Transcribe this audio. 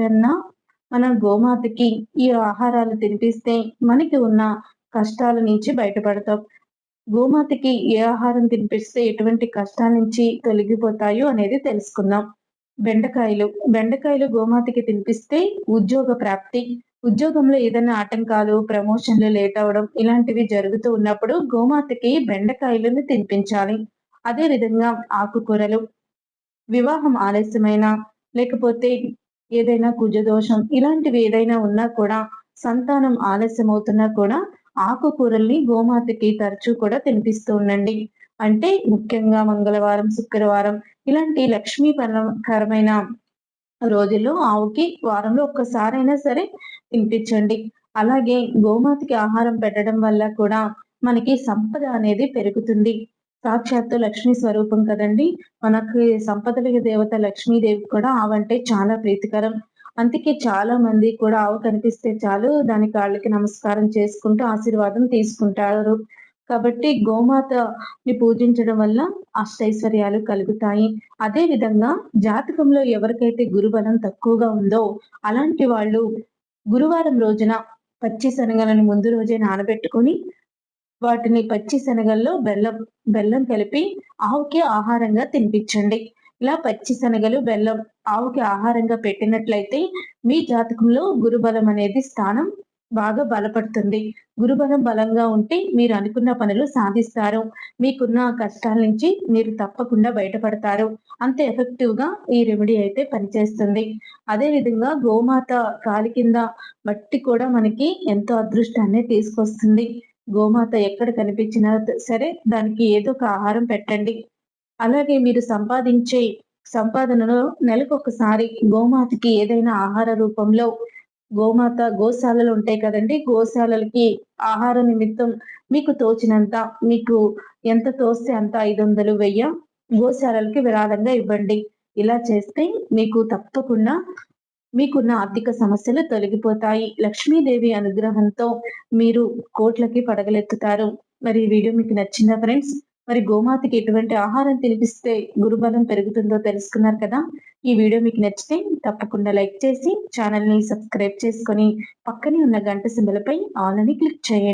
అన్నా మన గోమాతకి ఈ ఆహారాలు తినిపిస్తే మనకి ఉన్న కష్టాల నుంచి బయటపడతాం. గోమాతకి ఏ ఆహారం తినిపిస్తే ఎటువంటి కష్టాల నుంచి తొలగిపోతాయో అనేది తెలుసుకుందాం. బెండకాయలు. బెండకాయలు గోమాతకి తినిపిస్తే ఉద్యోగ ప్రాప్తి. ఉద్యోగంలో ఏదైనా ఆటంకాలు, ప్రమోషన్‌లు లేట్ అవ్వడం ఇలాంటివి జరుగుతూ ఉన్నప్పుడు గోమాతకి బెండకాయలను తినిపించాలి. అదే విధంగా ఆకుకూరలు. వివాహం ఆలస్యమైనా, లేకపోతే ఏదైనా కుజదోషం ఇలాంటివి ఏదైనా ఉన్నా కూడా, సంతానం ఆలస్యమవుతున్నా కూడా ఆకుకూరల్ని గోమాతకి తరచూ కూడా తినిపిస్తూ ఉండండి. అంటే ముఖ్యంగా మంగళవారం, శుక్రవారం ఇలాంటి లక్ష్మీకరమైన రోజుల్లో ఆవుకి వారంలో ఒక్కసారైనా సరే తినిపించండి. అలాగే గోమాతకి ఆహారం పెట్టడం వల్ల కూడా మనకి సంపద అనేది పెరుగుతుంది. సాక్షాత్తు లక్ష్మీ స్వరూపం కదండీ! మనకి సంపదలకి దేవత లక్ష్మీదేవికి కూడా ఆవంటే చాలా ప్రీతికరం. అందుకే చాలా మంది కూడా ఆవు కనిపిస్తే చాలు దాని కాళ్ళకి నమస్కారం చేసుకుంటూ ఆశీర్వాదం తీసుకుంటారు. కాబట్టి గోమాతని పూజించడం వల్ల అష్టైశ్వర్యాలు కలుగుతాయి. అదే విధంగా జాతకంలో ఎవరికైతే గురుబలం తక్కువగా ఉందో అలాంటి వాళ్ళు గురువారం రోజున పచ్చి శనగలను ముందు రోజే నానబెట్టుకొని వాటిని పచ్చి శనగల్లో బెల్లం కలిపి ఆవుకి ఆహారంగా తినిపించండి. ఇలా పచ్చి శనగలు, బెల్లం ఆవుకి ఆహారంగా పెట్టినట్లయితే మీ జాతకంలో గురుబలం అనేది స్థానం బాగా బలపడుతుంది. గురుబలం బలంగా ఉంటే మీరు అనుకున్న పనులు సాధిస్తారు. మీకున్న కష్టాల నుంచి మీరు తప్పకుండా బయటపడతారు. అంత ఎఫెక్టివ్‌గా ఈ రెమెడీ అయితే పనిచేస్తుంది. అదే విధంగా గోమాత కాలి కింద మట్టి కూడా మనకి ఎంతో అదృష్టాన్ని తీసుకొస్తుంది. గోమాత ఎక్కడ కనిపించినా సరే దానికి ఏదో ఒక ఆహారం పెట్టండి. అలాగే మీరు సంపాదించే సంపాదనలో నెలకొకసారి గోమాతకి ఏదైనా ఆహార రూపంలో గోశాలలు ఉంటాయి కదండీ! గోశాలలకి ఆహార నిమిత్తం మీకు తోచినంత మీకు ఎంత తోస్తే అంత 500, 1000 గోశాలలకి విరాళంగా ఇవ్వండి. ఇలా చేస్తే మీకు తప్పకుండా మీకున్న ఆర్థిక సమస్యలు తొలగిపోతాయి. లక్ష్మీదేవి అనుగ్రహంతో మీరు కోట్లకి పడగలెత్తుతారు. మరి ఈ వీడియో మీకు నచ్చిందా ఫ్రెండ్స్? మరి గోమాతకి ఎటువంటి ఆహారం తినిపిస్తే గురుబలం పెరుగుతుందో తెలుసుకున్నారు కదా! ఈ వీడియో మీకు నచ్చితే తప్పకుండా లైక్ చేసి ఛానెల్‌ని సబ్స్క్రైబ్ చేసుకొని పక్కనే ఉన్న గంట సింబల్‌పై ఆల్ అని క్లిక్ చేయండి.